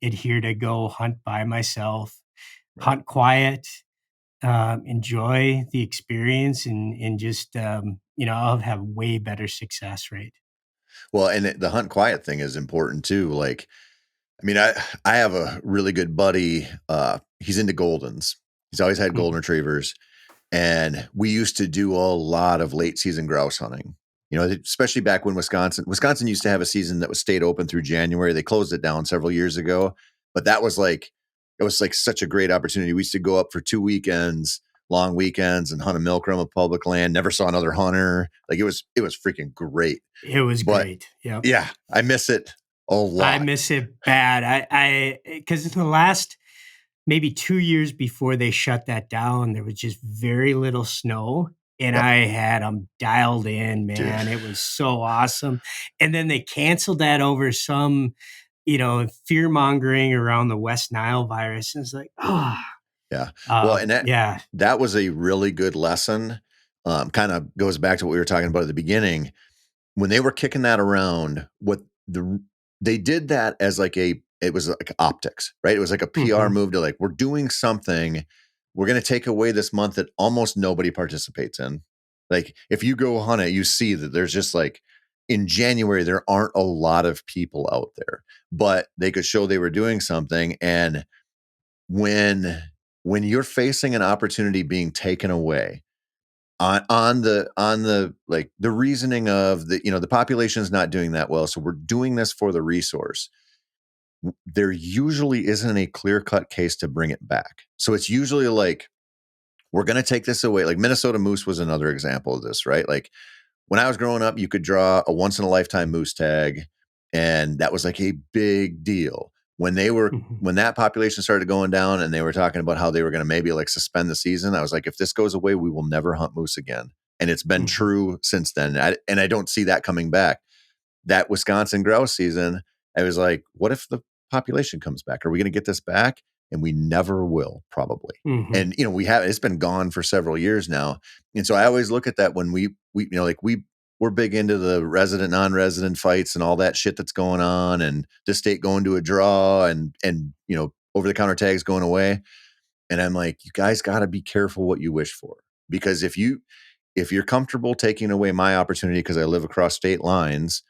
adhere to go hunt by myself, Right. hunt quiet, enjoy the experience, and just I'll have way better success rate. Well, and the hunt quiet thing is important too. Like, I mean, I have a really good buddy. He's into Goldens. He's always had golden Mhm. retrievers, and we used to do a lot of late season grouse hunting. Especially back when Wisconsin used to have a season that was stayed open through January. They closed it down several years ago, but it was like such a great opportunity. We used to go up for 2 weekends, long weekends, and hunt a milk run of public land. Never saw another hunter. Like it was freaking great. It was But great. Yep. yeah, I miss it a I lot. miss it bad. Because the last maybe 2 years before they shut that down, there was just very little snow. And Yep, I had them dialed in, dude. man. It was so awesome. And then they canceled that over some, fear mongering around the West Nile virus. And it's like, oh, Yeah. Well, and that yeah. that was a really good lesson. Kind of goes back to what we were talking about at the beginning. When they were kicking that around, they did that as like it was like optics, right? It was like a PR Hmm. move to like, we're doing something. We're going to take away this month that almost nobody participates in. Like if you go hunt it, you see that there's just like in January, there aren't a lot of people out there, but they could show they were doing something. And when when you're facing an opportunity being taken away, on the like the reasoning of the, the population is not doing that well, so we're doing this for the resource. There usually isn't a clear cut case to bring it back. So it's usually like, we're going to take this away. Like Minnesota moose was another example of this, right? Like when I was growing up, you could draw a once in a lifetime moose tag, and that was like a big deal. Mhm. When that population started going down and they were talking about how they were going to maybe like suspend the season, I was like, if this goes away, we will never hunt moose again. And it's been Mhm. true since then. And I don't see that coming back. That Wisconsin grouse season, I was like, what if the population comes back? Are we going to get this back? And we never will, probably. Mhm. And we have, it's been gone for several years now. And so I always look at that when we like we're big into the resident non-resident fights and all that shit that's going on, and the state going to a draw, and over the counter tags going away. And I'm like, you guys got to be careful what you wish for, because if you're comfortable taking away my opportunity because I live across state lines,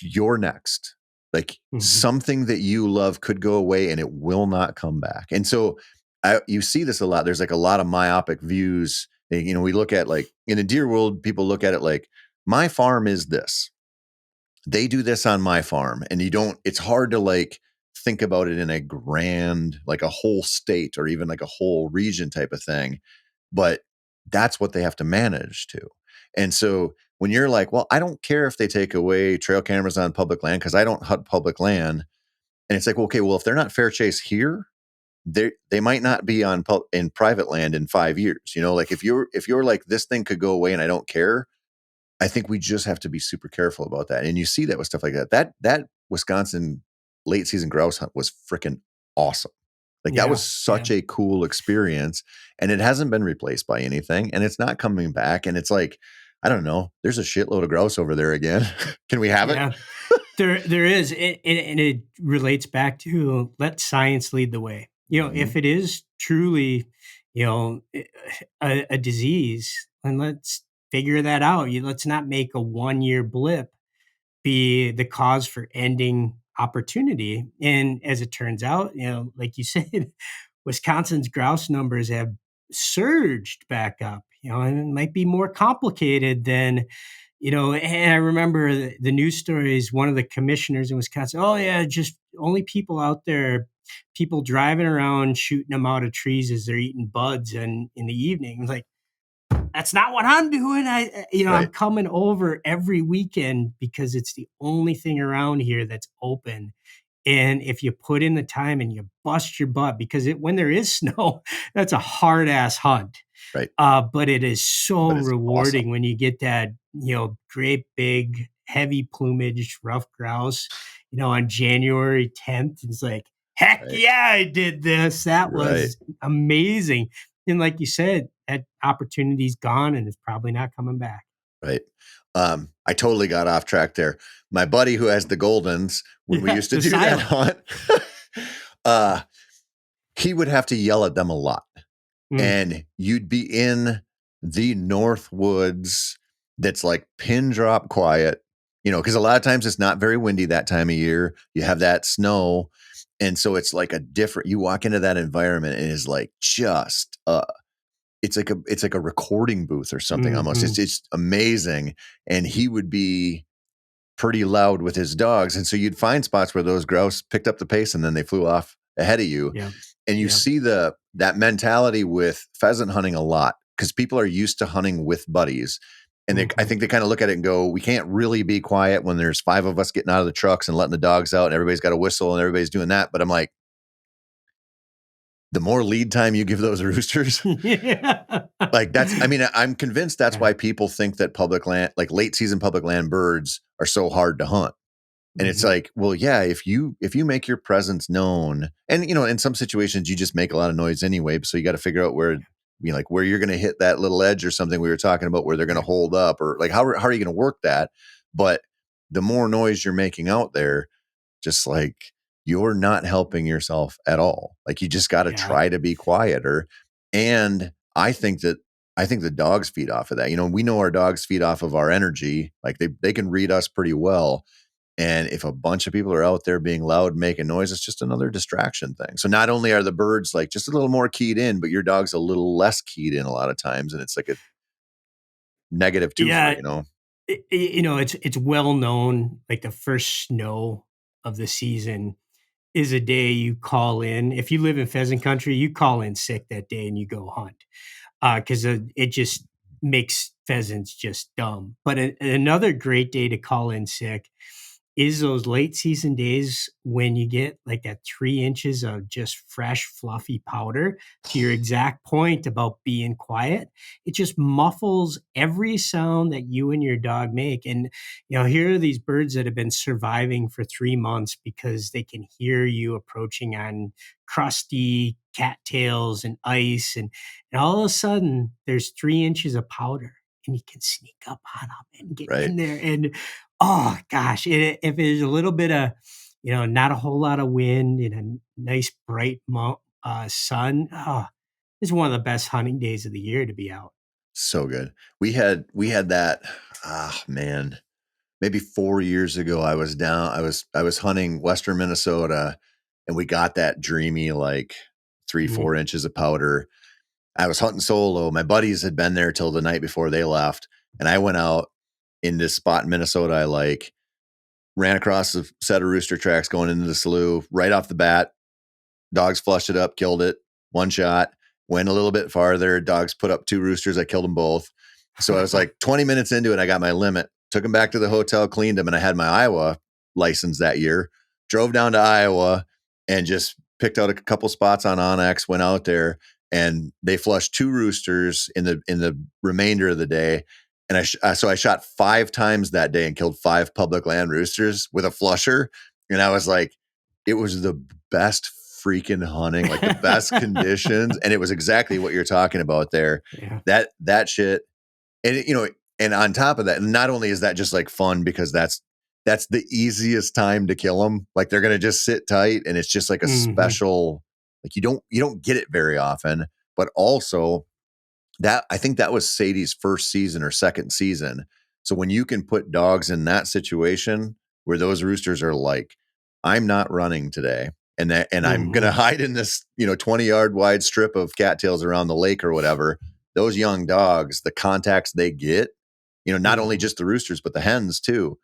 you're next. Like Mhm. something that you love could go away and it will not come back. And so you see this a lot. There's like a lot of myopic views. We look at, like, in the deer world, people look at it like, my farm is this. They do this on my farm. And it's hard to like think about it in a grand, like a whole state or even like a whole region type of thing. But that's what they have to manage to. And so when you're like, well, I don't care if they take away trail cameras on public land because I don't hunt public land. And it's like, well, okay, well, if they're not fair chase here, they might not be in private land in 5 years. Like if you're like, this thing could go away and I don't care, I think we just have to be super careful about that. And you see that with stuff like that. That Wisconsin late season grouse hunt was freaking awesome. Like that was Yeah. such Yeah. a cool experience, and it hasn't been replaced by anything, and it's not coming back. And it's like, I don't know, there's a shitload of grouse over there again. Can we have it? Yeah. There is, and it relates back to let science lead the way. If Mhm. it is truly, a disease, then let's figure that out. Let's not make a 1 year blip be the cause for ending opportunity. And as it turns out, like you said, Wisconsin's grouse numbers have surged back up, and it might be more complicated than, and I remember the news stories, one of the commissioners in Wisconsin, oh, yeah, just only people out there, people driving around shooting them out of trees as they're eating buds and in the evening. It's like, that's not what I'm doing. I'm Right, coming over every weekend because it's the only thing around here that's open. And if you put in the time and you bust your butt, because when there is snow, that's a hard ass hunt. right. But it is so But it's awesome. rewarding when you get that, great big heavy plumage rough grouse, on January 10th. It's like, heck Right, yeah, I did this. That right, was amazing. And like you said, that opportunity's gone and it's probably not coming back. right. I totally got off track there. My buddy who has the Goldens, when we Yeah, used to the do that silent. hunt, uh, he would have to yell at them a lot. Mm, And you'd be in the North Woods that's like pin drop quiet, because a lot of times it's not very windy that time of year. You have that snow. And so it's like you walk into that environment and it's like it's like a recording booth or something almost. mhm. It's amazing. And he would be pretty loud with his dogs. And so you'd find spots where those grouse picked up the pace and then they flew off ahead of you. Yeah, And you yeah. see that mentality with pheasant hunting a lot, because people are used to hunting with buddies. And I Mhm. think they kind of look at it and go, we can't really be quiet when there's 5 of us getting out of the trucks and letting the dogs out and everybody's got a whistle and everybody's doing that. But I'm like, the more lead time you give those roosters, Yeah. like I'm convinced that's Yeah. why people think that public land, like late season public land birds, are so hard to hunt. And it's Mhm. like, well, yeah, if you make your presence known, and in some situations you just make a lot of noise anyway, so you got to figure out where, like where you're going to hit that little edge or something we were talking about, where they're going to Right. hold up, or like how are you going to work that? But the more noise you're making out there, just like, you're not helping yourself at all. Like you just got to Yeah. try to be quieter. And I think the dogs feed off of that. We know our dogs feed off of our energy. Like they can read us pretty well, and if a bunch of people are out there being loud, making noise, it's just another distraction thing. So not only are the birds like just a little more keyed in, but your dog's a little less keyed in a lot of times. And it's like negative twofer, Yeah, you know? it's well known, like the first snow of the season is a day you call in. If you live in pheasant country, you call in sick that day and you go hunt, because it just makes pheasants just dumb. But another great day to call in sick is those late season days when you get like that 3 inches of just fresh, fluffy powder. To your exact point about being quiet, it just muffles every sound that you and your dog make. And, here are these birds that have been surviving for 3 months because they can hear you approaching on crusty cattails and ice. And all of a sudden, there's 3 inches of powder and you can sneak up on them and get Right. in there. And oh gosh, if there's a little bit of, not a whole lot of wind and a nice bright sun, it's one of the best hunting days of the year to be out. So good. We had that, man, maybe 4 years ago. I was hunting Western Minnesota, and we got that dreamy, like, 3, Mm. 4 inches of powder. I was hunting solo. My buddies had been there till the night before they left, and I went out in this spot in Minnesota I like, ran across a set of rooster tracks going into the slough right off the bat. Dogs flushed it up, killed it, one shot. Went a little bit farther. Dogs put up 2 roosters. I killed them both. So I was like 20 minutes into it. I got my limit. Took them back to the hotel, cleaned them, and I had my Iowa license that year. Drove down to Iowa and just picked out a couple spots on Onyx. Went out there, and they flushed 2 roosters in the remainder of the day. And so I shot 5 times that day and killed 5 public land roosters with a flusher. And I was like, it was the best freaking hunting, like the best conditions. And it was exactly what you're talking about there. Yeah. That shit. And and on top of that, not only is that just like fun because that's the easiest time to kill them. Like they're gonna just sit tight, and it's just like a Hmm. special, like you don't get it very often. But also that I think that was Sadie's first season or second season. So when you can put dogs in that situation where those roosters are like, I'm not running today, and I'm gonna Hmm. hide in this 20-yard wide strip of cattails around the lake or whatever, those young dogs, the contacts they get, not only Hmm. just the roosters, but the hens too.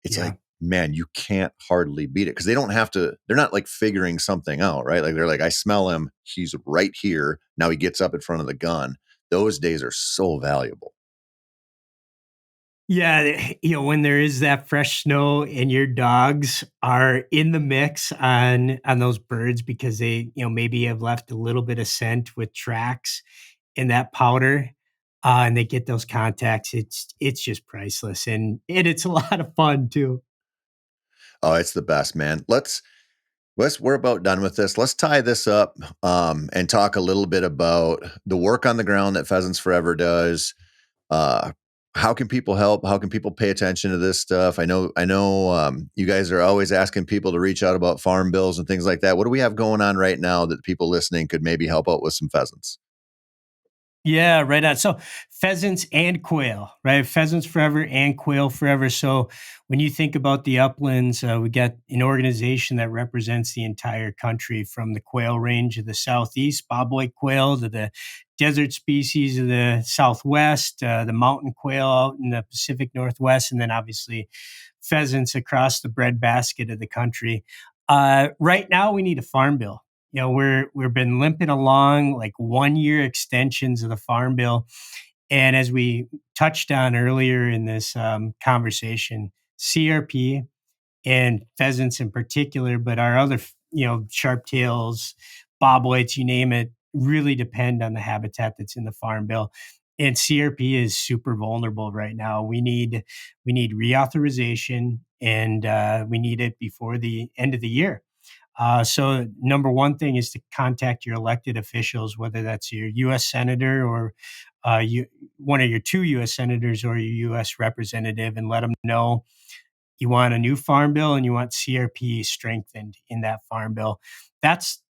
It's Yeah. like, man, you can't hardly beat it because they don't have to, they're not like figuring something out, right? Like they're like, I smell him, he's right here. Now he gets up in front of the gun. Those days are so valuable. Yeah, when there is that fresh snow and your dogs are in the mix on those birds because they, maybe have left a little bit of scent with tracks in that powder, and they get those contacts, it's just priceless, and it's a lot of fun too. Oh, it's the best, man. We're about done with this. Let's tie this up and talk a little bit about the work on the ground that Pheasants Forever does. Uh, how can people help? How can people pay attention to this stuff? I know you guys are always asking people to reach out about farm bills and things like that. What do we have going on right now that people listening could maybe help out with some pheasants? Yeah, right on. So pheasants and quail, right? Pheasants forever and quail forever. So when you think about the uplands, we got an organization that represents the entire country from the quail range of the southeast, bobwhite quail, to the desert species of the southwest, the mountain quail out in the Pacific Northwest, and then obviously pheasants across the breadbasket of the country. Right now, we need a farm bill. We've been limping along like 1 year extensions of the farm bill, and as we touched on earlier in this conversation, CRP and pheasants in particular, but our other sharp tails, bobwhites, you name it, really depend on the habitat that's in the farm bill. And CRP is super vulnerable right now. We need reauthorization, and we need it before the end of the year. So, number one thing is to contact your elected officials, whether that's your U.S. senator or one of your 2 U.S. senators or your U.S. representative, and let them know you want a new farm bill and you want CRP strengthened in that farm bill. That's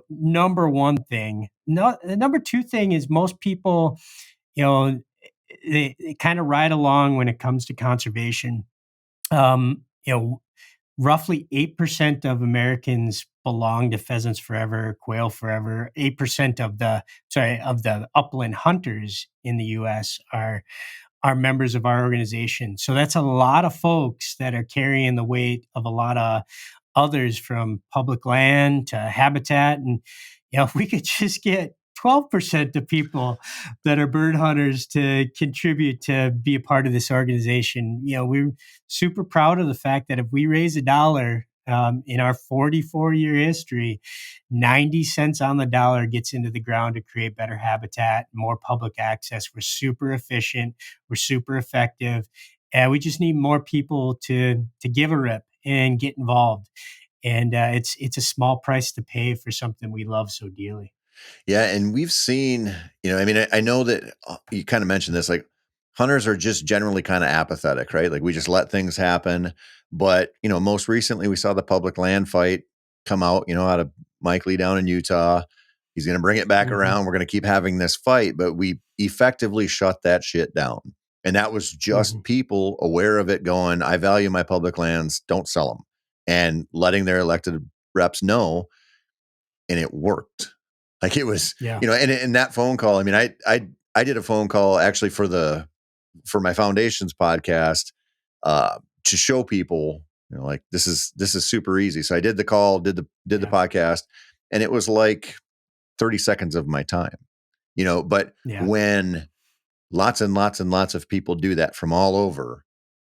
number one thing. No, the number two thing is most people, you know, they kind of ride along when it comes to conservation. Um, you know, Roughly 8% of Americans belong to Pheasants Forever, Quail Forever. 8% of the upland hunters in the U.S. are members of our organization. So that's a lot of folks that are carrying the weight of a lot of others, from public land to habitat. And, if we could just get 12% of people that are bird hunters to contribute to be a part of this organization, we're super proud of the fact that if we raise $1 in our 44-year history, 90 cents on the dollar gets into the ground to create better habitat, more public access. We're super efficient. We're super effective. And we just need more people to give a rip and get involved. And it's a small price to pay for something we love so dearly. Yeah. And we've seen, I mean, I know that you kind of mentioned this, like hunters are just generally kind of apathetic, right? Like we just let things happen. But, most recently we saw the public land fight come out, out of Mike Lee down in Utah. He's going to bring it back around. We're going to keep having this fight, but we effectively shut that shit down. And that was just people aware of it going, I value my public lands, don't sell them, and letting their elected reps know. And it worked. Like it was, and in that phone call, I mean, I did a phone call actually for my Foundations podcast, to show people, like this is super easy. So I did the call, did the podcast, and it was like 30 seconds of my time, but when lots and lots and lots of people do that from all over,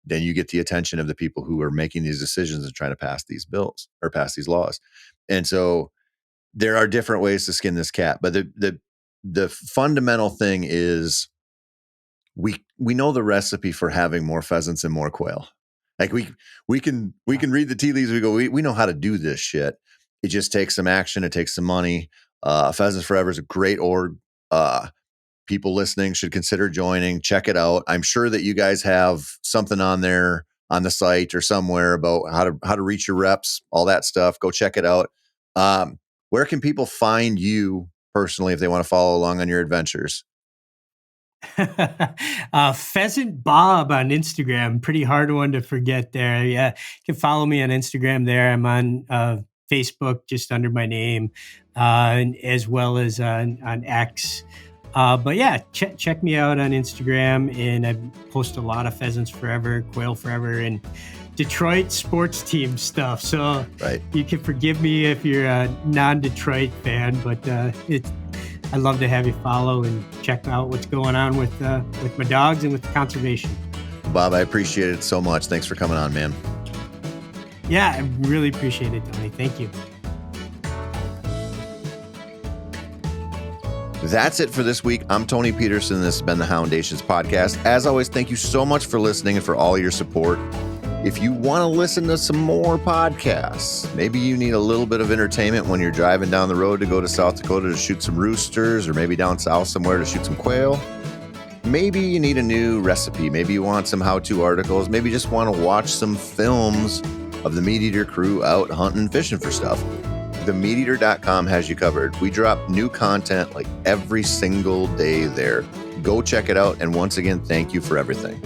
then you get the attention of the people who are making these decisions and trying to pass these bills or pass these laws. And so there are different ways to skin this cat, but the fundamental thing is we know the recipe for having more pheasants and more quail. Like we can read the tea leaves. We know how to do this shit. It just takes some action. It takes some money. Pheasants Forever is a great org. People listening should consider joining. Check it out. I'm sure that you guys have something on there on the site or somewhere about how to reach your reps, all that stuff. Go check it out. Where can people find you personally if they want to follow along on your adventures? Pheasant Bob on Instagram, pretty hard one to forget there. Yeah, you can follow me on Instagram there. I'm on Facebook just under my name, and as well as on X. But yeah, check me out on Instagram, and I post a lot of Pheasants Forever, Quail Forever, and Detroit sports team stuff. So you can forgive me if you're a non-Detroit fan, but I'd love to have you follow and check out what's going on with my dogs and with conservation. Bob, I appreciate it so much. Thanks for coming on, man. Yeah, I really appreciate it, Tony. Thank you. That's it for this week. I'm Tony Peterson. This has been the Houndations podcast. As always, thank you so much for listening and for all your support. If you want to listen to some more podcasts, maybe you need a little bit of entertainment when you're driving down the road to go to South Dakota to shoot some roosters, or maybe down south somewhere to shoot some quail. Maybe you need a new recipe. Maybe you want some how-to articles. Maybe you just want to watch some films of the Meat Eater crew out hunting and fishing for stuff. TheMeatEater.com has you covered. We drop new content like every single day there. Go check it out. And once again, thank you for everything.